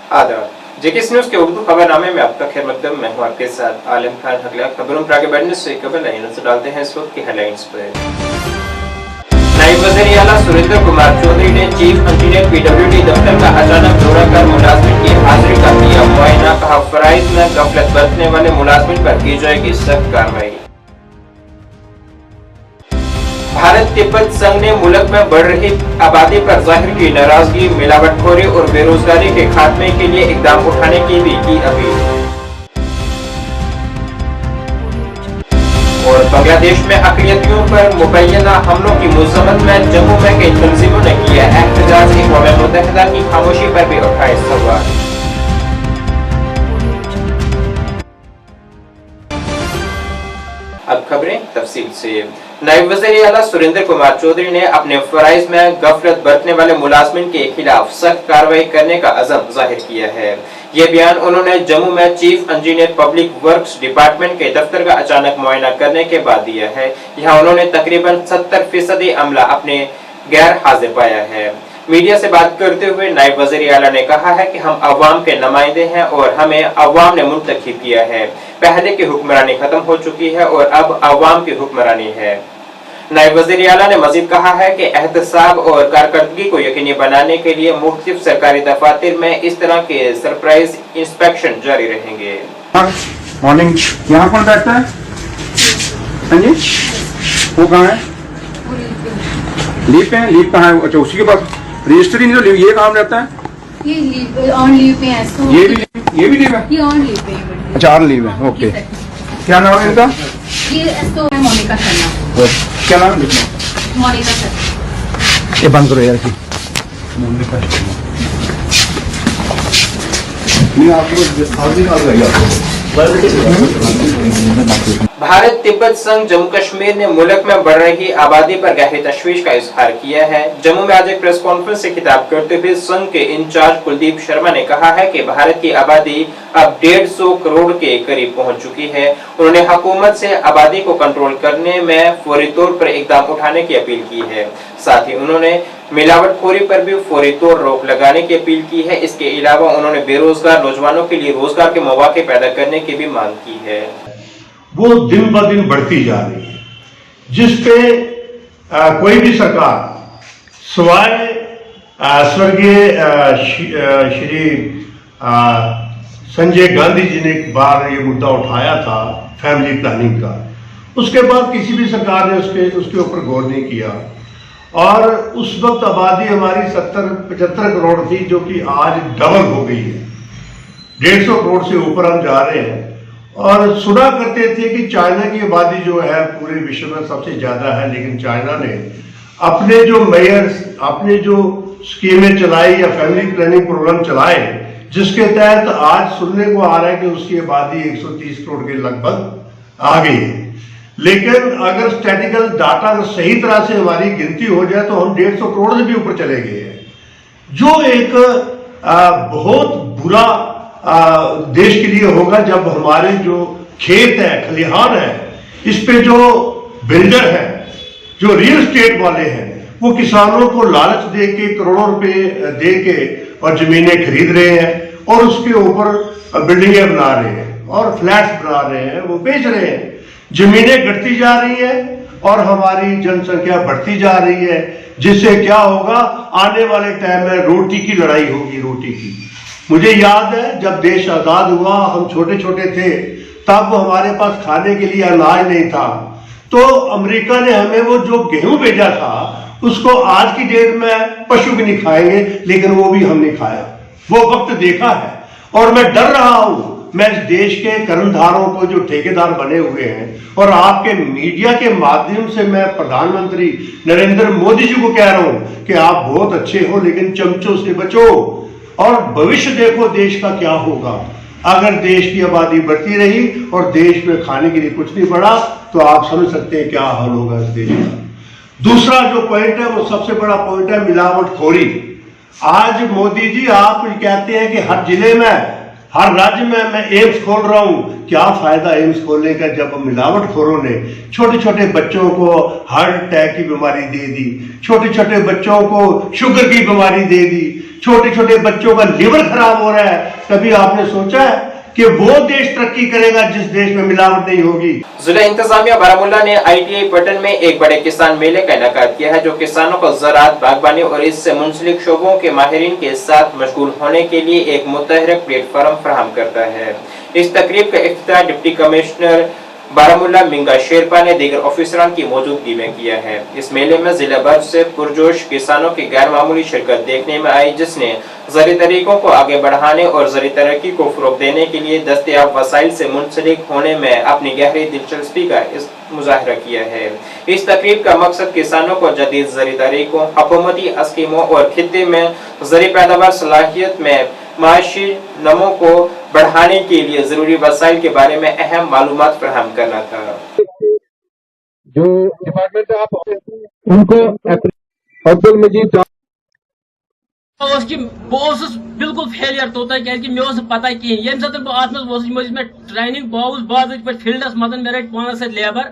आदाब। JKS news के उर्दू खबरनामे में आपका खैर मकदम। मैं हूं आपके साथ आलम खान। अगला खबरों पर आगे बढ़ने से कबल नजर डालते हैं इस वक्त की हेडलाइंस पर। नायब वज़ीर आला सुरेंद्र कुमार चौधरी ने चीफ इंजीनियर पीडब्ल्यूडी दफ्तर का अचानक दौरा कर मुलाजमिन की हाजिरी का किया मुआयना। कहा फराइज में गफलत बरतने वाले मुलाजमिन पर की जाएगी सख्त कार्रवाई। भारत तिब्बत संघ ने मुल्क में बढ़ रही आबादी पर जाहिर की नाराजगी। मिलावटखोरी और बेरोजगारी के खात्मे के लिए इकदाम उठाने की भी की अपील। और बांग्लादेश में अक़लियतियों पर मुबैना हमलों की मुज़म्मत में जम्मू में कई तंजीमों ने किया एहतजाज। अक़वाम मुत्तहिदा की खामोशी पर भी उठाए सवाल। अब खबरें तफसील से। नायब वज़ीर आला सुरेंद्र कुमार चौधरी ने अपने फराइज में गफलत बरतने वाले मुलाजमिन के खिलाफ सख्त कार्रवाई करने का अज़म जाहिर किया है। ये बयान उन्होंने जम्मू में chief engineer public works department के दफ्तर का अचानक मुआयना करने के बाद दिया है। यहाँ उन्होंने तकरीबन 70% अमला अपने गैर हाजिर पाया है। मीडिया से बात करते हुए नायब वज़ीर आला ने कहा है कि हम अवाम के नुमाइंदे हैं और हमें अवाम ने मुंतखब किया है। पहले की हुक्मरानी खत्म हो चुकी है और अब अवाम की हुक्मरानी है। नायब वज़ीर आला ने मजीद कहा है कि एहतसाब और कारकर्दगी को यकीनी बनाने के लिए मुख्तलिफ सरकारी दफातर में इस तरह के सरप्राइज इंस्पेक्शन जारी रहेंगे। मॉर्निंग, यहाँ कौन बैठता है? हाँ जी, वो कहाँ है? लीव पे है? लीव कहाँ है? अच्छा, उसी के पास रजिस्टर ही नहीं। तो लीव ये काम रहता है? ये लीव ऑन लीव पे है। तो ये भी लीव है? ये ऑन लीव पे है। अच्छा, ऑन लीव है। ओके, क्या नाम है इनका? ये तो है मोनिका शर्मा। क्या नाम है? मोनिका शर्मा। ये बंद करो यार की मोनिका शर्मा। नहीं, आपको भारत तिब्बत संघ जम्मू कश्मीर ने मुल्क में बढ़ रही आबादी पर गहरी तशवीश का इजहार किया है। जम्मू में आज एक प्रेस कॉन्फ्रेंस से खिताब करते हुए संघ के इंचार्ज कुलदीप शर्मा ने कहा है कि भारत की आबादी अब 150 करोड़ के करीब पहुंच चुकी है। उन्होंने हुकूमत से आबादी को कंट्रोल करने में फौरी तौर पर इकदाम उठाने की अपील की है। साथ ही उन्होंने मिलावटखोरी पर भी फौरी तौर रोक लगाने की अपील की है। इसके अलावा उन्होंने बेरोजगार नौजवानों के लिए रोजगार के मौके पैदा करने की भी मांग की है। वो दिन ब दिन बढ़ती जा रही है, जिसपे कोई भी सरकार सिवाय स्वर्गीय श्री संजय गांधी जी ने एक बार ये मुद्दा उठाया था फैमिली प्लानिंग का, उसके बाद किसी भी सरकार ने उसके ऊपर गौर नहीं किया। और उस वक्त आबादी हमारी 70-75 करोड़ थी, जो कि आज डबल हो गई है। 150 करोड़ से ऊपर हम जा रहे हैं। और सुना करते थे कि चाइना की आबादी जो है पूरे विश्व में सबसे ज्यादा है, लेकिन चाइना ने अपने जो मेयर्स, अपने जो स्कीमें चलाई या फैमिली प्लानिंग प्रोग्राम चलाए, जिसके तहत आज सुनने को आ रहा है कि उसकी आबादी 130 करोड़ के लगभग आ गई है। लेकिन अगर स्टैटिकल डाटा सही तरह से हमारी गिनती हो जाए तो हम 150 करोड़ से भी ऊपर चले गए हैं, जो एक बहुत बुरा देश के लिए होगा। जब हमारे जो खेत है, खलिहान है, इस पे जो बिल्डर है, जो रियल एस्टेट वाले हैं, वो किसानों को लालच दे के करोड़ों रुपए दे के और जमीनें खरीद रहे हैं और उसके ऊपर बिल्डिंगें बना रहे हैं और फ्लैट्स बना रहे हैं, वो बेच रहे हैं। जमीनें घटती जा रही है और हमारी जनसंख्या बढ़ती जा रही है, जिससे क्या होगा, आने वाले टाइम में रोटी की लड़ाई होगी, रोटी की। मुझे याद है जब देश आजाद हुआ, हम छोटे छोटे थे, तब हमारे पास खाने के लिए अनाज नहीं था, तो अमेरिका ने हमें वो जो गेहूं भेजा था, उसको आज की डेट में पशु भी नहीं खाएंगे, लेकिन वो भी हमने खाया। वो वक्त देखा है और मैं डर रहा हूं, मैं इस देश के कर्मधारों को जो ठेकेदार बने हुए हैं और आपके मीडिया के माध्यम से मैं प्रधानमंत्री नरेंद्र मोदी जी को कह रहा हूं कि आप बहुत अच्छे हो, लेकिन चमचों से बचो और भविष्य देखो देश का क्या होगा। अगर देश की आबादी बढ़ती रही और देश में खाने के लिए कुछ नहीं बढ़ा, तो आप समझ सकते हैं क्या हाल होगा इस देश का। दूसरा जो पॉइंट है, वो सबसे बड़ा पॉइंट है मिलावटखोरी। आज मोदी जी आप कहते हैं कि हर जिले में हर राज्य में मैं एम्स खोल रहा हूँ। क्या फायदा एम्स खोलने का जब मिलावटखोरों ने छोटे छोटे बच्चों को हार्ट अटैक की बीमारी दे दी, छोटे छोटे बच्चों को शुगर की बीमारी दे दी, छोटे छोटे बच्चों का लिवर खराब हो रहा है। कभी आपने सोचा है कि वो देश तरक्की करेगा जिस देश में मिलावट नहीं होगी? जिला इंतजामिया बारामूला ने ITI पटन में एक बड़े किसान मेले का इनेकाद किया है, जो किसानों को ज़राअत, बागबानी और इससे मुंसलिक शोबों के माहिरीन के साथ मशगूल होने के लिए एक मुतहरक प्लेटफॉर्म फराहम करता है। इस तकरीब का इफ्तिताह डिप्टी कमिश्नर बारामूला मिंगा शेरपा ने दीगर ऑफिसरान की मौजूदगी में किया है। इस मेले में जिला भर से पुरजोश किसानों की गैर मामूली शिरकत देखने में आई, जिसने ज़री तरीकों को आगे बढ़ाने और ज़री तरक्की को फ़रोग़ देने के लिए दस्तयाब वसाइल से मुंसलिक होने में अपनी गहरी दिलचस्पी का मुजाहरा किया है। इस तकरीब का मकसद किसानों को जदीद ज़री तरीकों, हुकूमती स्कीमों और खित्ते में ज़री पैदावार सलाहियत में माशी नमो को बढ़ाने के लिए जरूरी वसाइल के बारे में अहम मालूमात फराहम करना था। जो डिपार्टमेंट है आप उनको अब्दुल मजीद बहुत बिल्कुल फेलियर तोत क्या मे पता कहें ये सत मे ट्रेनिंग बहुत बाज पे फील्डस मज मे रट पानस लेबर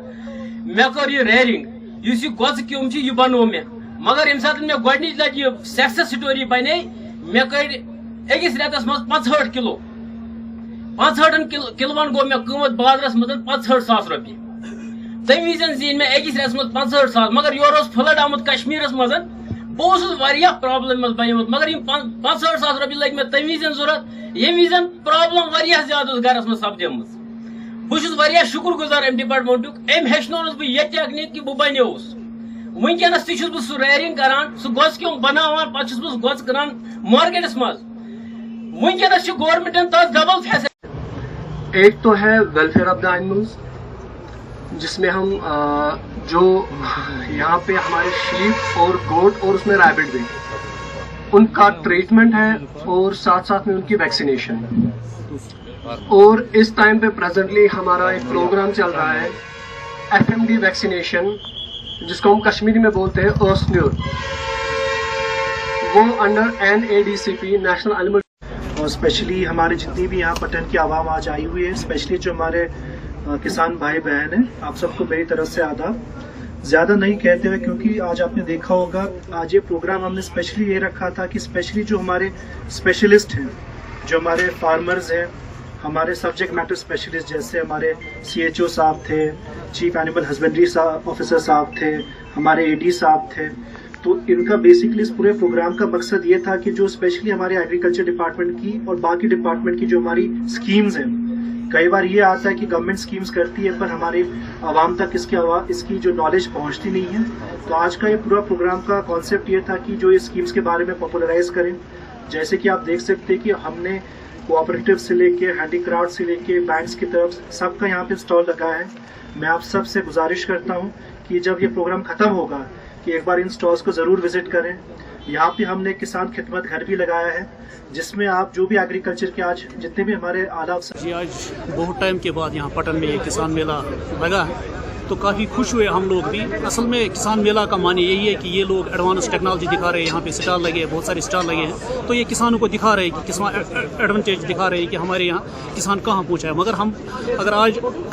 मे कर यह रेयरिंग इस गोच क्यों यह बनो मे मगर ये सात मे गोडनिच लट यह सक्सेस स्टोरी बने मे कर अकिस रेतस मज 65 किलो 65 किलोन गो मे कीमत बाजारस मज 65,000 रुपये तम विज जीन मे अकिस रेतस मज 65,000 मगर योर फ्लड आमुत कश्मीरस मज बहुत प्रॉब्लम मज बनिमुत मगर 65,000 रुपये लग मे तम विज जरूरत ये विज प्रॉब्लम ज्यादा गरस मज सपदम बहुत शुक्र गुजार अम डिपार्टमेंटुक अम हेचनोस बह यह टेक्निक कि बह बनियोस वनकस तुस सह रेयरिंग करान सह गोच क्यों बनावान पे गोच करान मार्केटस मज वनकस गवर्नमेंटन तक डबल फैसिलिटी। एक तो है वेलफेयर ऑफ द एनिमल्स, जिसमें हम जो यहाँ पे हमारे शीप और गोट और उसमें रैबिट भी उनका ट्रीटमेंट है और साथ साथ में उनकी वैक्सीनेशन। और इस टाइम पे प्रेजेंटली हमारा एक प्रोग्राम चल रहा है FMD वैक्सीनेशन, जिसको हम कश्मीरी में बोलते हैं ओस्न्योर, वो अंडर NADCP नेशनल एनिमल। और स्पेशली हमारे जितनी भी यहाँ पटन की आवाम आज आई हुई है, स्पेशली जो हमारे किसान भाई बहन हैं, आप सबको मेरी तरफ से आदाब। ज़्यादा नहीं कहते हुए, क्योंकि आज आपने देखा होगा आज ये प्रोग्राम हमने स्पेशली ये रखा था कि स्पेशली जो हमारे स्पेशलिस्ट हैं, जो हमारे फार्मर्स हैं, हमारे सब्जेक्ट मैटर स्पेशलिस्ट जैसे हमारे CHO साहब थे, चीफ एनिमल हस्बेंड्री ऑफिसर साहब थे, हमारे AD साहब थे, तो इनका बेसिकली इस पूरे प्रोग्राम का मकसद ये था कि जो स्पेशली हमारे एग्रीकल्चर डिपार्टमेंट की और बाकी डिपार्टमेंट की जो हमारी स्कीम्स हैं, कई बार ये आता है कि गवर्नमेंट स्कीम्स करती है पर हमारे आवाम तक इसकी जो नॉलेज पहुंचती नहीं है। तो आज का ये पूरा प्रोग्राम का कॉन्सेप्ट ये था कि जो ये स्कीम्स के बारे में पॉपुलराइज करें। जैसे कि आप देख सकते हैं कि हमने कोऑपरेटिव से लेके हैंडीक्राफ्ट से लेके बैंक्स की तरफ सबका यहाँ पे स्टॉल लगा है। मैं आप सब से गुजारिश करता हूँ कि जब ये प्रोग्राम खत्म होगा कि एक बार इन स्टॉल्स को ज़रूर विजिट करें। यहाँ पे हमने किसान खिदमत घर भी लगाया है, जिसमें आप जो भी एग्रीकल्चर के आज जितने भी हमारे आला जी, आज बहुत टाइम के बाद यहाँ पटन में ये किसान मेला लगा है, तो काफ़ी खुश हुए हम लोग भी। असल में किसान मेला का माने यही है कि ये लोग एडवांस टेक्नोलॉजी दिखा रहे हैं, यहाँ पे स्टॉल लगे हैं, बहुत सारे स्टॉल लगे हैं, तो ये किसानों को दिखा रहे हैं कि किसान एडवांटेज दिखा रहे हैं कि हमारे यहाँ किसान कहाँ पहुँचा है। मगर हम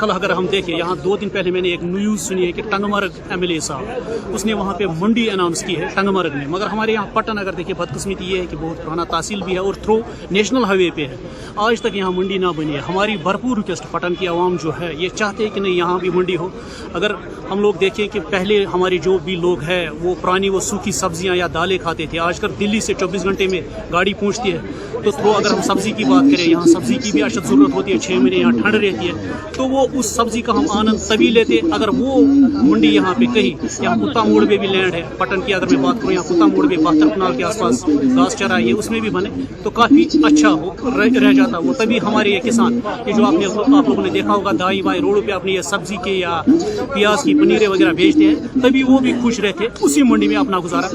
अगर हम देखें, यहाँ 2 दिन पहले मैंने एक न्यूज़ सुनी है कि टंगमर्ग MLA साहब उसने वहाँ पे मंडी अनाउंस की है टंगमर्ग में। मगर हमारे यहाँ पटन अगर देखिए, बदकिस्मती ये है कि बहुत पुराना तहसील भी है और थ्रू नेशनल हाईवे पे है, आज तक यहाँ मंडी ना बनी है। हमारी भरपूर रिक्वेस्ट पटन की आवाम जो है ये चाहते हैं कि नहीं यहाँ भी मंडी हो। अगर हम लोग देखें कि पहले हमारे जो भी लोग हैं वो पुरानी वो सूखी सब्जियां या दालें खाते थे, आजकल दिल्ली से 24 घंटे में गाड़ी पहुंचती है, तो अगर हम सब्जी की बात करें, यहाँ सब्जी की भी अशद ज़रूरत होती है, 6 महीने यहाँ ठंड रहती है, तो वो उस सब्जी का हम आनंद तभी लेते अगर वो मंडी यहाँ पे कहीं, यहाँ कुत्ता मोड़ में भी लैंड है पटन की, अगर मैं बात करूँ यहाँ कुत्ता मोड़ में 72 कनाल के आसपास घास चरा है, उसमें भी बने तो काफ़ी अच्छा हो रह जाता वो। तभी हमारे ये किसान, ये जो आप लोगों ने देखा होगा दाई वाई रोडों पर अपनी ये सब्जी के या प्याज की पनीरें वगैरह बेचते हैं, तभी वो भी खुश रहते उसी मंडी में अपना गुजारा।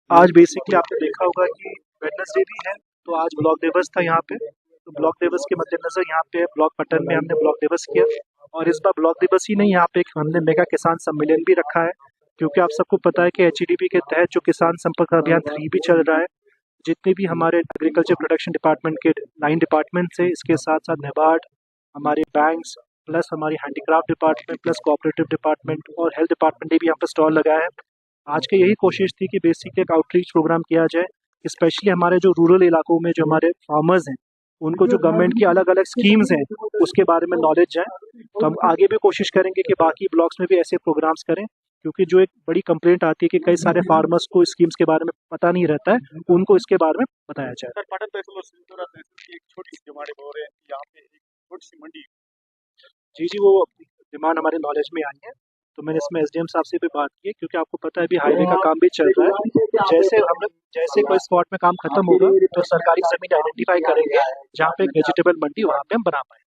आज बेसिकली आपने देखा होगा कि वेडनेसडे भी है, तो आज ब्लॉक दिवस था यहाँ पे, तो ब्लॉक दिवस के मद्देनजर यहाँ पे ब्लॉक पटन में हमने ब्लॉक दिवस किया। और इस बार ब्लॉक दिवस ही नहीं, यहाँ पे हमने मेगा किसान सम्मेलन भी रखा है, क्योंकि आप सबको पता है कि HEDP के तहत जो किसान संपर्क अभियान 3 भी चल रहा है, जितने भी हमारे एग्रीकल्चर प्रोडक्शन डिपार्टमेंट के 9 डिपार्टमेंट्स हैं, इसके साथ साथ नेबार्ड, हमारे बैंक्स, प्लस हमारी handicraft department, plus cooperative department और हेल्थ डिपार्टमेंट ने भी यहाँ पर स्टॉल लगाया है। आज की यही कोशिश थी कि बेसिकली एक आउटरीच प्रोग्राम किया जाए, स्पेशली हमारे जो रूरल इलाकों में जो हमारे फार्मर्स हैं उनको जो गवर्नमेंट की अलग अलग स्कीम्स हैं उसके बारे में नॉलेज जाए। तो हम आगे भी कोशिश करेंगे कि बाकी ब्लॉक्स में भी ऐसे प्रोग्राम्स करें, क्योंकि जो एक बड़ी कंप्लेंट आती है कि कई सारे फार्मर्स को स्कीम्स के बारे में पता नहीं रहता है, उनको इसके बारे में बताया जाए। सर, पटन तहसील और सिंधुरा तहसील की एक छोटी सी डिमांड हो रही है कि यहाँ पे एक छोटी सी मंडी। जी, वो डिमांड हमारे नॉलेज में आई है, तो मैंने इसमें एसडीएम साहब से भी बात की, क्योंकि आपको पता है अभी हाईवे का काम भी चल रहा है। जैसे कोई स्पॉट में काम खत्म होगा तो सरकारी जमीन आइडेंटिफाई करेंगे जहाँ पे एक वेजिटेबल मंडी वहाँ पे हम बना पाए।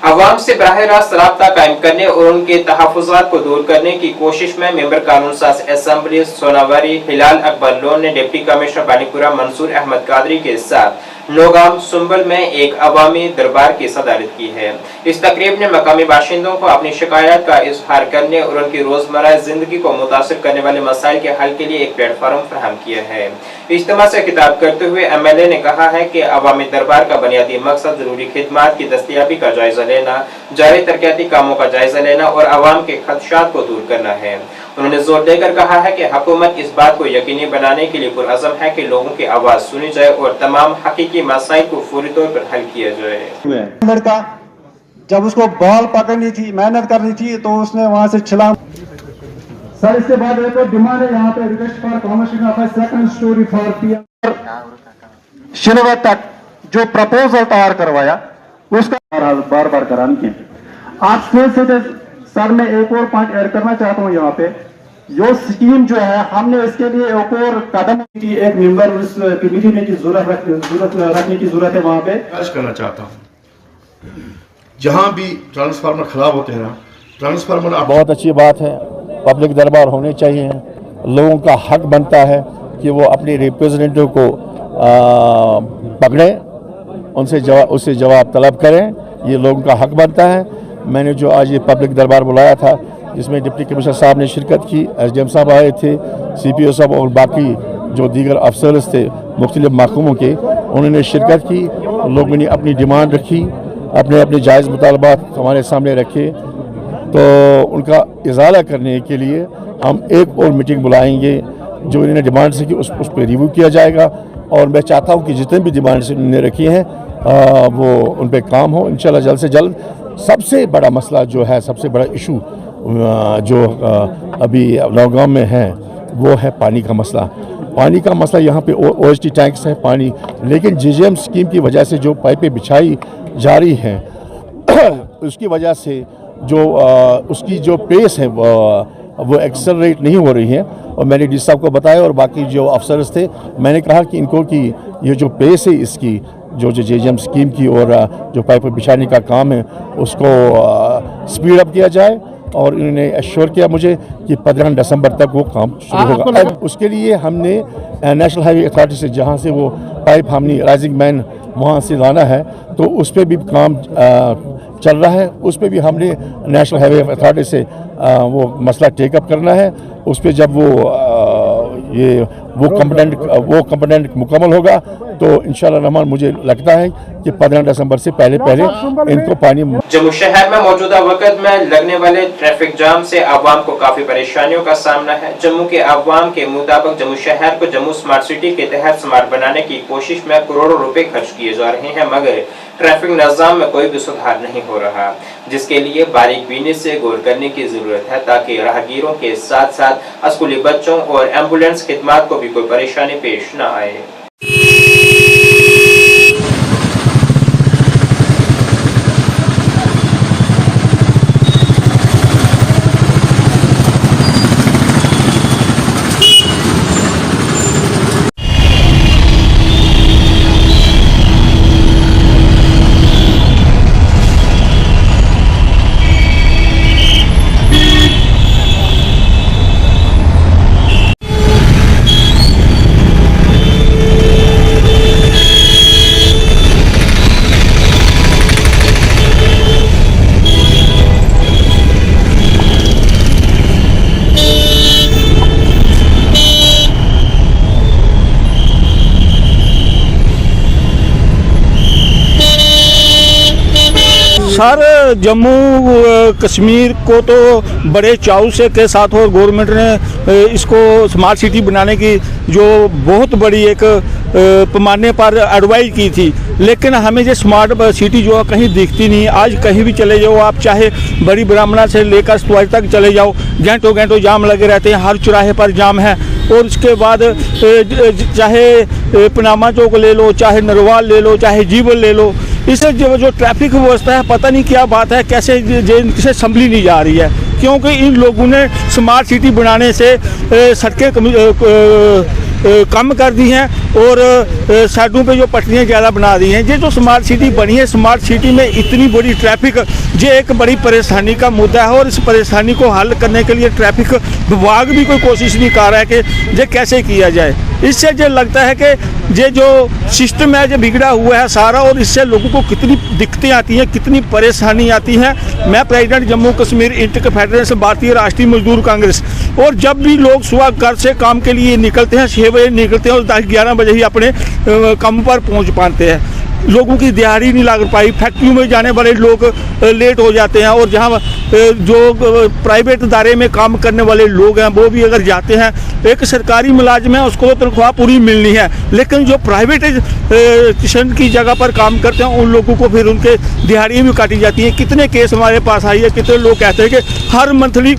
अवाम से बराह रास्त राब्ता कायम करने और उनके तहफ़्फ़ुज़ात को दूर करने की कोशिश में मेंबर कानून साज असम्बली सोनावारी हिलाल अकबर लोन ने डिप्टी कमिश्नर बानीपुरा मंसूर अहमद कादरी के साथ नौगाम सुंबल में एक अवामी दरबार की सदारत की है। इस तकरीब ने मकामी बाशिंदों को अपनी शिकायत का इजहार करने और उनकी रोजमर्रा जिंदगी को मुतासिर करने वाले मसाइल के हल के लिए एक प्लेटफॉर्म फराहम किया है। इज्तिमा से खिताब करते हुए MLA ने कहा है कि अवामी दरबार का बुनियादी मकसद जरूरी खिदमात की दस्तयाबी का जायजा लेना, जारी तरक्याती कामों का जायजा लेना और अवाम के खदशात को दूर करना है। उन्होंने जोर देकर कहा है कि हुकूमत इस बात को यकीनी बनाने के लिए पुरअज़म है कि लोगों की आवाज सुनी जाए और तमाम हकीकी मसाइल को फौरी तौर पर हल किया जाए। लड़का जब उसको बॉल पकड़नी थी, मेहनत करनी थी, तो उसने वहां से छलांग। सर, इसके बाद एक और डिमांड है यहाँ पे request for commissioner of second story for PM शिनवा तक जो प्रपोजल तैयार करवाया उसका बार बार करानी है। आज फिर से सर मैं एक और पॉइंट ऐड करना चाहता हूँ। यहाँ पे जो स्कीम जो है हमने इसके लिए एक और कदम की एक मेंबर उस कमेटी में की जरूरत रखने की जरूरत है। वहाँ पे करना चाहता हूँ जहाँ भी ट्रांसफार्मर खराब होते हैं ना, ट्रांसफार्मर बहुत अच्छी बात है, पब्लिक दरबार होने चाहिए। लोगों का हक बनता है कि वो अपने रिप्रेजेंटेटिव को पकड़ें, उससे जवाब तलब करें, ये लोगों का हक बनता है। मैंने जो आज ये पब्लिक दरबार बुलाया था जिसमें डिप्टी कमिश्नर साहब ने शिरकत की, SDM साहब आए थे, CPO साहब और बाकी जो दीगर अफसर्स थे मुख्तलिफ महकमों के, उन्होंने शिरकत की। लोगों ने अपनी डिमांड रखी, अपने अपने जायज़ मुतालबात हमारे सामने रखे, तो उनका इजाला करने के लिए हम एक और मीटिंग बुलाएंगे। जो इन्होंने डिमांड से की उस पर रिव्यू किया जाएगा और मैं चाहता हूँ कि जितने भी डिमांड से इन्होंने रखी हैं वो उन पर काम हो इंशाल्लाह जल्द से जल्द। सबसे बड़ा मसला जो है, सबसे बड़ा इशू जो अभी नौगाम में है वो है पानी का मसला। पानी का मसला यहाँ पे OHT टैंक्स है पानी, लेकिन JJM स्कीम की वजह से जो पाइपें बिछाई जा रही हैं उसकी वजह से जो उसकी जो पेस है वो एक्सेलरेट नहीं हो रही है। और मैंने डी साहब को बताया और बाकी जो अफसर्स थे, मैंने कहा कि इनको कि ये जो पेस है इसकी जो JJM स्कीम की और जो पाइप बिछाने का काम है उसको स्पीड अप किया जाए। और इन्होंने एश्योर किया मुझे कि 15 दिसंबर तक वो काम शुरू होगा। उसके लिए हमने नेशनल हाईवे अथॉरिटी से, जहाँ से वो पाइप हमने राइजिंग मैन वहाँ से लाना है, तो उस पर भी काम चल रहा है। उस पर भी हमने नेशनल हाईवे अथॉरिटी से वो मसला टेकअप करना है। उस पर जब वो कंपोनेंट मुकम्मल होगा तो इंशाल्लाह रहमान मुझे लगता है कि 15 दिसंबर से पहले इनको पानी। जम्मू शहर में मौजूदा वक्त में लगने वाले ट्रैफिक जाम से आवाम को काफी परेशानियों का सामना है। जम्मू के आवाम के मुताबिक जम्मू शहर को जम्मू स्मार्ट सिटी के तहत स्मार्ट बनाने की कोशिश में करोड़ों रुपए खर्च किए जा रहे हैं, मगर ट्रैफिक निजाम में कोई भी सुधार नहीं हो रहा, जिसके लिए बारीक बीनी से गौर करने की जरूरत है ताकि राहगीरों के साथ साथ स्कूली बच्चों और एम्बुलेंस खिदमात को भी कोई परेशानी पेश न आए। सर जम्मू कश्मीर को तो बड़े चाव से के साथ और गवर्नमेंट ने इसको स्मार्ट सिटी बनाने की जो बहुत बड़ी एक पैमाने पर एडवाइस की थी, लेकिन हमें ये स्मार्ट सिटी जो है कहीं दिखती नहीं। आज कहीं भी चले जाओ आप, चाहे बड़ी ब्राह्मणा से लेकर स्तवाज तक चले जाओ, घंटों घंटों जाम लगे रहते हैं, हर चौराहे पर जाम है। और उसके बाद चाहे पनामा चौक ले लो, चाहे नरवाल ले लो, चाहे जीवल ले लो, इससे जो ट्रैफिक व्यवस्था है पता नहीं क्या बात है, कैसे संभली नहीं जा रही है। क्योंकि इन लोगों ने स्मार्ट सिटी बनाने से सड़कें कम कर दी हैं और सड़कों पे जो पटरियाँ ज़्यादा बना दी हैं। ये जो स्मार्ट सिटी बनी है, स्मार्ट सिटी में इतनी बड़ी ट्रैफिक, ये एक बड़ी परेशानी का मुद्दा है और इस परेशानी को हल करने के लिए ट्रैफिक विभाग भी कोई कोशिश नहीं कर रहा है कि ये कैसे किया जाए। इससे ये लगता है कि ये जो सिस्टम है जो बिगड़ा हुआ है सारा, और इससे लोगों को कितनी दिक्कतें आती हैं, कितनी परेशानी आती हैं। मैं president Jammu Kashmir inter federation भारतीय राष्ट्रीय मजदूर कांग्रेस, और जब भी लोग सुबह घर से काम के लिए निकलते हैं 6 बजे निकलते हैं और 10-11 बजे ही अपने काम पर पहुंच पाते हैं। लोगों की दिहाड़ी नहीं लग पाई, फैक्ट्रियों में जाने वाले लोग लेट हो जाते हैं, और जहां जो प्राइवेट इदारे में काम करने वाले लोग हैं वो भी अगर जाते हैं, एक सरकारी मुलाजिम है उसको तो तनख्वाह पूरी मिलनी है, लेकिन जो प्राइवेट किसान की जगह पर काम करते हैं उन लोगों को फिर उनके दिहाड़ियाँ भी काटी जाती हैं। कितने केस हमारे पास आई है, कितने लोग कहते हैं कि हर मंथली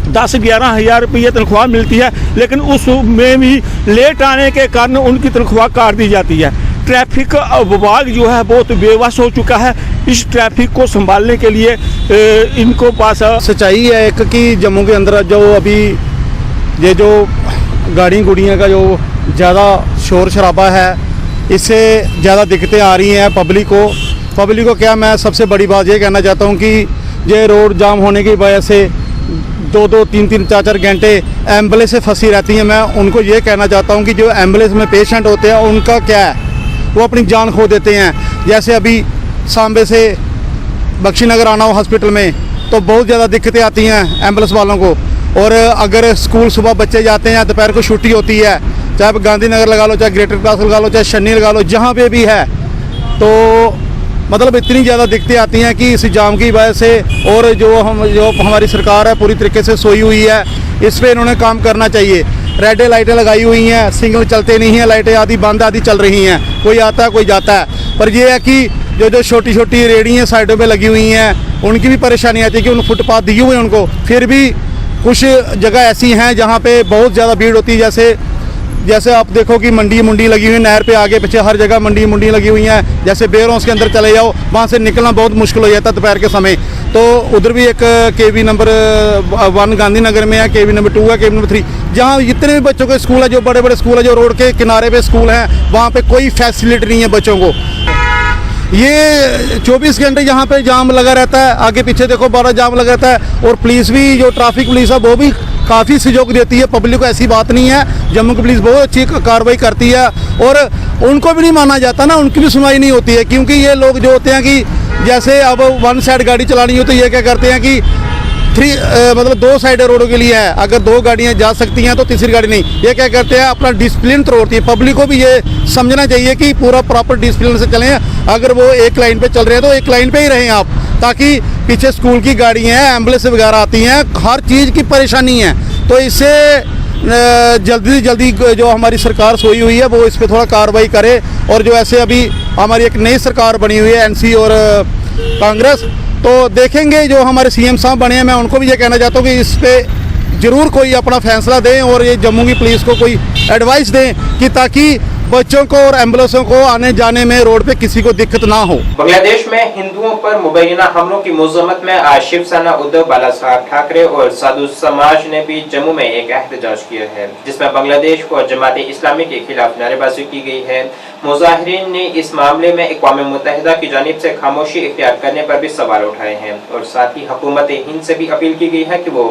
10-11 हज़ार रुपये तनख्वाह मिलती है, लेकिन उसमें भी लेट आने के कारण उनकी तनख्वाह काट दी जाती है। ट्रैफिक विभाग जो है बहुत बेवस हो चुका है। इस ट्रैफिक को संभालने के लिए इनको पास सच्चाई है एक कि जम्मू के अंदर जो अभी ये जो गाड़ियाँ का जो ज़्यादा शोर शराबा है, इससे ज़्यादा दिक्कतें आ रही हैं पब्लिक को। क्या मैं सबसे बड़ी बात ये कहना चाहता हूँ कि ये रोड जाम होने की वजह से 2-2, 3-3, 4-4 घंटे एम्बुलेंस से फंसी रहती हैं। मैं उनको ये कहना चाहता हूँ कि जो एम्बुलेंस में पेशेंट होते हैं उनका क्या है, वो अपनी जान खो देते हैं। जैसे अभी सांबे से बख्शीनगर आना हो हॉस्पिटल में तो बहुत ज़्यादा दिक्कतें आती हैं एम्बुलेंस वालों को। और अगर स्कूल सुबह बच्चे जाते हैं, दोपहर को छुट्टी होती है, चाहे गांधीनगर लगा लो, चाहे ग्रेटर क्लास लगा लो, चाहे शन्नी लगा लो, जहाँ पे भी है, तो मतलब इतनी ज़्यादा दिक्कतें आती हैं कि इस जाम की वजह से। और जो हमारी सरकार है पूरी तरीके से सोई हुई है, इस पर इन्होंने काम करना चाहिए। रेड लाइटें लगाई हुई हैं, सिग्नल चलते नहीं हैं, लाइटें आधी बंद आधी चल रही हैं, कोई आता है कोई जाता है। पर यह है कि जो छोटी छोटी रेहड़ियाँ साइडों पे लगी हुई हैं उनकी भी परेशानी आती है कि उन फुटपाथ दिए हुए हैं उनको, फिर भी कुछ जगह ऐसी हैं जहाँ पे बहुत ज़्यादा भीड़ होती है। जैसे आप देखो कि मंडी लगी हुई है, नहर पे आगे पीछे हर जगह मंडी लगी हुई हैं। जैसे बेरों के अंदर चले जाओ, वहाँ से निकलना बहुत मुश्किल हो जाता है दोपहर के समय। तो उधर भी एक केवी नंबर 1 गांधीनगर में है, केवी नंबर 2 है, केवी नंबर 3, जहाँ जितने भी बच्चों के स्कूल है, जो बड़े बड़े स्कूल है, जो रोड के किनारे पे स्कूल हैं, वहाँ पे कोई फैसिलिटी नहीं है बच्चों को। ये 24 घंटे यहाँ पे जाम लगा रहता है, आगे पीछे देखो 12 जाम लगा रहता है। और पुलिस भी, जो ट्रैफिक पुलिस है, वो भी काफ़ी सहयोग देती है पब्लिक को। ऐसी बात नहीं है, जम्मू की पुलिस बहुत अच्छी कार्रवाई करती है और उनको भी नहीं माना जाता ना, उनकी भी सुनवाई नहीं होती है। क्योंकि ये लोग जो होते हैं कि जैसे अब 1 साइड गाड़ी चलानी हो तो ये क्या करते हैं कि 2 साइड रोडों के लिए है, अगर 2 गाड़ियां जा सकती हैं तो तीसरी गाड़ी नहीं। ये क्या करते हैं, अपना डिसिप्लिन तोड़ती है। पब्लिक को भी ये समझना चाहिए कि पूरा प्रॉपर डिसिप्लिन से चलें। अगर वो एक लाइन पे चल रहे हैं तो एक लाइन पे ही रहें आप, ताकि पीछे स्कूल की गाड़ियाँ हैं, एम्बुलेंस वगैरह आती हैं, हर चीज़ की परेशानी है। तो इससे जल्दी जो हमारी सरकार सोई हुई है वो इस पर थोड़ा कार्रवाई करे। और जो ऐसे अभी हमारी एक नई सरकार बनी हुई है एनसी और कांग्रेस, तो देखेंगे जो हमारे सीएम साहब बने हैं, मैं उनको भी ये कहना चाहता हूँ कि इस पर ज़रूर कोई अपना फैसला दें और ये जम्मू की पुलिस को कोई एडवाइस दें कि ताकि बच्चों को और एम्बुलेंसों को आने जाने में रोड पे किसी को दिक्कत ना हो। बांग्लादेश में हिंदुओं पर मुबैना हमलों की मज़म्मत में आज शिवसेना उद्धव बालासाहेब ठाकरे और साधु समाज ने भी जम्मू में एक एहतजाज किया है, जिसमें बांग्लादेश को जमात इस्लामी के खिलाफ नारेबाजी की गई है। मुजाहिरीन ने इस मामले में अक़वाम मुत्तहिदा की जानिब से खामोशी इख्तियार करने पर भी सवाल उठाए हैं और साथ ही हुकूमत हिंद से भी अपील की गई है कि वो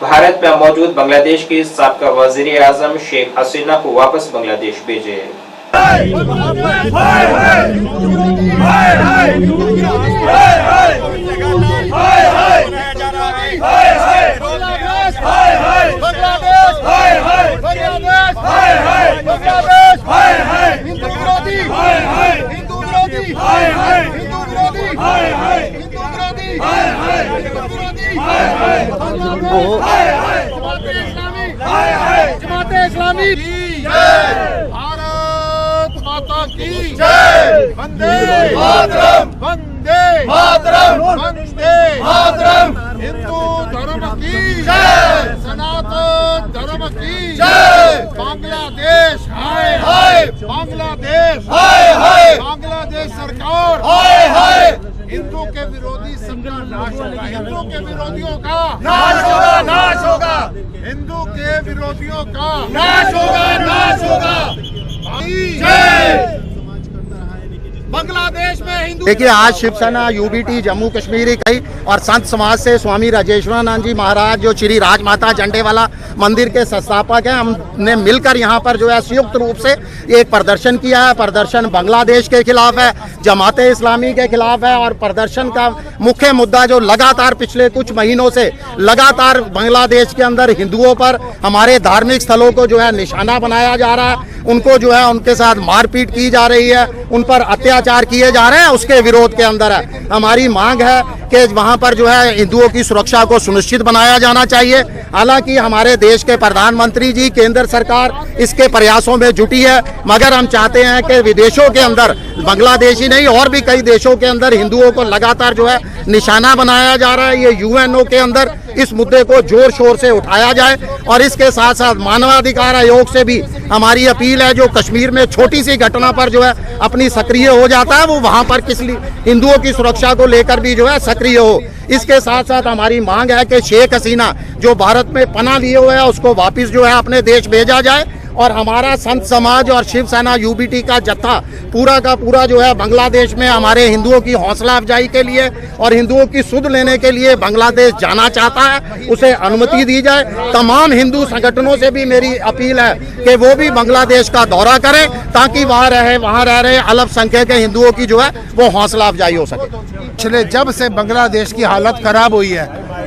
भारत में मौजूद बांग्लादेश की साबिक़ा वज़ीर आज़म शेख हसीना को वापस बांग्लादेश भेजे। हिंदू विरोधी की जय, भारत माता की जय, वंदे मातरम, वंदे मातरम, वंदे मातरम, हिंदू धर्म की जय, सनातन धर्म की जय, बांग्लादेश हाय हाय, बांग्लादेश हाय हाय, बांग्लादेश सरकार हाय हाय, हिंदू के विरोधी सरकार नाश होगा, हिंदू के विरोधियों का नाश होगा, नाश होगा, हिंदू के विरोधियों का नाश होगा, नाश होगा, जय। बांग्लादेश में हिंदू देखिए, आज शिवसेना यूबीटी जम्मू कश्मीर इकाई और संत समाज से स्वामी राजेश्वरानंद जी महाराज जो श्री राजमाता झंडे वाला मंदिर के संस्थापक हैं, हमने मिलकर यहाँ पर जो है संयुक्त रूप से एक प्रदर्शन किया है। प्रदर्शन बांग्लादेश के खिलाफ है, जमाते इस्लामी के खिलाफ है और प्रदर्शन का मुख्य मुद्दा जो लगातार पिछले कुछ महीनों से लगातार बांग्लादेश के अंदर हिंदुओं पर, हमारे धार्मिक स्थलों को जो है निशाना बनाया जा रहा है, उनको जो है उनके साथ मारपीट की जा रही है, उन पर अत्याचार किए जा रहे हैं, उसके विरोध के अंदर है। हमारी मांग है कि वहां पर जो है हिंदुओं की सुरक्षा को सुनिश्चित बनाया जाना चाहिए। हालांकि हमारे देश के प्रधानमंत्री जी, केंद्र सरकार इसके प्रयासों में जुटी है, मगर हम चाहते हैं कि विदेशों के अंदर, बांग्लादेश ही नहीं और भी कई देशों के अंदर हिंदुओं को लगातार जो है निशाना बनाया जा रहा है। ये यूएनओ के अंदर इस मुद्दे को जोर शोर से उठाया जाए और इसके साथ साथ मानवाधिकार आयोग से भी हमारी अपील है, जो कश्मीर में छोटी सी घटना पर जो है अपनी सक्रिय हो जाता है, वो वहां पर किस हिंदुओं की सुरक्षा को लेकर भी जो है सक्रिय हो। इसके साथ साथ हमारी मांग है कि शेख हसीना जो भारत में पनाह लिए हुए है, उसको वापस जो है अपने देश भेजा जाए और हमारा संत समाज और शिवसेना यूबीटी का जत्था पूरा का पूरा जो है बांग्लादेश में हमारे हिंदुओं की हौसला अफजाई के लिए और हिंदुओं की सुध लेने के लिए बांग्लादेश जाना चाहता है, उसे अनुमति दी जाए। तमाम हिंदू संगठनों से भी मेरी अपील है कि वो भी बांग्लादेश का दौरा करें ताकि वहाँ रह रहे अल्पसंख्यक हिंदुओं की जो है वो हौसला अफजाई हो सके। पिछले जब से बांग्लादेश की हालत खराब हुई है,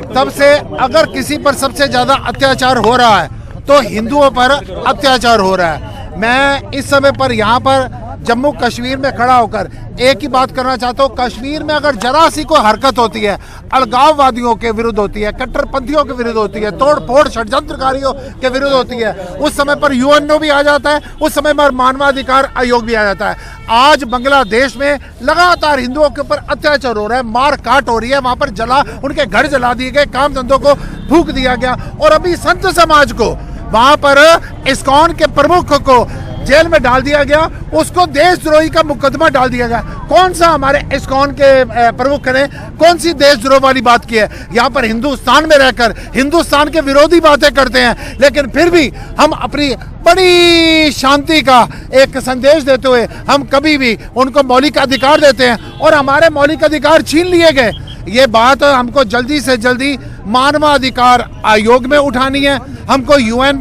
तब से अगर किसी पर सबसे ज्यादा अत्याचार हो रहा है तो हिंदुओं पर अत्याचार हो रहा है। मैं इस समय पर यहाँ पर जम्मू कश्मीर में खड़ा होकर एक ही बात करना चाहता हूँ, कश्मीर में अगर जरा सी कोई हरकत होती है, अलगाववादियों के विरुद्ध होती है, कट्टरपंथियों के विरुद्ध होती है, तोड़ फोड़ षड्यंत्रकारियों के विरुद्ध होती है, उस समय पर यूएनओ भी आ जाता है, उस समय पर मानवाधिकार आयोग भी आ जाता है। आज बांग्लादेश में लगातार हिंदुओं के ऊपर अत्याचार हो रहा है, मार काट हो रही है, वहां पर उनके घर जला दिए गए, काम धंधों को फूंक दिया गया और अभी संत समाज को वहां पर इस्कॉन के प्रमुख को जेल में डाल दिया गया, उसको देशद्रोही का मुकदमा डाल दिया गया। कौन सा हमारे इस्कॉन के प्रमुख ने कौन सी देशद्रोह वाली बात की है? यहाँ पर हिंदुस्तान में रहकर हिंदुस्तान के विरोधी बातें करते हैं, लेकिन फिर भी हम अपनी बड़ी शांति का एक संदेश देते हुए हम कभी भी उनको मौलिक अधिकार देते हैं और हमारे मौलिक अधिकार छीन लिए गए। ये बात हमको जल्दी से जल्दी मानवाधिकार आयोग में उठानी है, हमको यूएन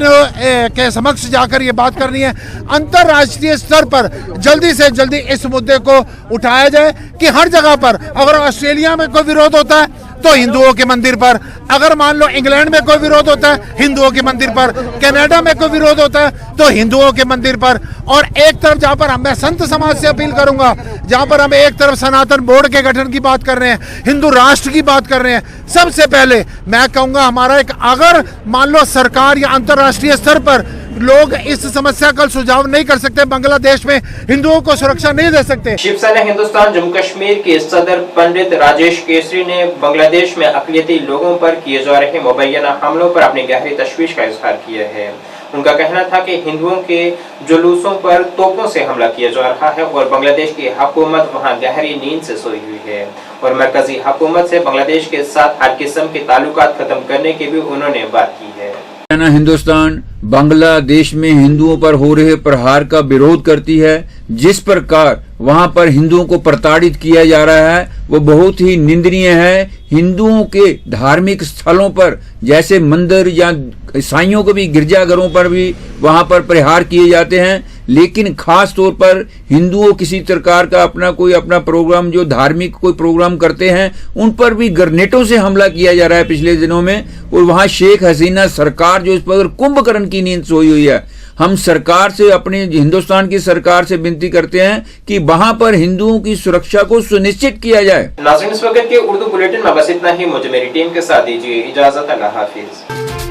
के समक्ष जाकर ये बात करनी है, अंतर्राष्ट्रीय स्तर पर जल्दी से जल्दी इस मुद्दे को उठाया जाए कि हर जगह पर, अगर ऑस्ट्रेलिया में कोई विरोध होता है तो हिंदुओं के मंदिर पर, अगर मान लो इंग्लैंड में कोई विरोध होता है हिंदुओं के मंदिर पर, कनाडा में कोई विरोध होता है तो हिंदुओं के मंदिर पर। और एक तरफ जहां पर मैं संत समाज से अपील करूंगा, जहां पर हम एक तरफ सनातन बोर्ड के गठन की बात कर रहे हैं, हिंदू राष्ट्र की बात कर रहे हैं, सबसे पहले मैं कहूंगा हमारा एक, अगर मान लो सरकार या अंतर्राष्ट्रीय स्तर पर लोग इस समस्या का सुझाव नहीं कर सकते, बांग्लादेश में हिंदुओं को सुरक्षा नहीं दे सकते। शिवसेना हिंदुस्तान जम्मू कश्मीर के सदर पंडित राजेश केसरी ने बांग्लादेश में अक़लियती लोगों पर किए जा रहे मुबैना हमलों पर अपनी गहरी तशवीश का इजहार किया है। उनका कहना था कि हिंदुओं के जुलूसों पर तोपों से हमला किया जा रहा है और बांग्लादेश की हुकूमत वहां गहरी नींद से सोई हुई है और मरकजी हुकूमत से बांग्लादेश के साथ हर किस्म के ताल्लुकात खत्म करने की भी उन्होंने बात की है। हिंदुस्तान बांग्लादेश में हिंदुओं पर हो रहे प्रहार का विरोध करती है। जिस प्रकार वहां पर हिंदुओं को प्रताड़ित किया जा रहा है वो बहुत ही निंदनीय है। हिंदुओं के धार्मिक स्थलों पर जैसे मंदिर या ईसाइयों के भी गिरजाघरों पर भी वहां पर प्रहार किए जाते हैं, लेकिन खास तौर पर हिंदुओं किसी प्रकार का अपना प्रोग्राम जो धार्मिक कोई प्रोग्राम करते हैं उन पर भी ग्रेनेडों से हमला किया जा रहा है पिछले दिनों में। और वहां शेख हसीना सरकार जो इस पर कुंभकर्ण की नींद सोई हुई है। हम सरकार से, अपने हिंदुस्तान की सरकार से विनती करते हैं कि वहां पर हिंदुओं की सुरक्षा को सुनिश्चित किया जाए। नाज़रीन, इस वक्त के उर्दू बुलेटिन में बस इतना ही। मुझे मेरी टीम के साथ दीजिए इजाजत। अल्लाह हाफिज।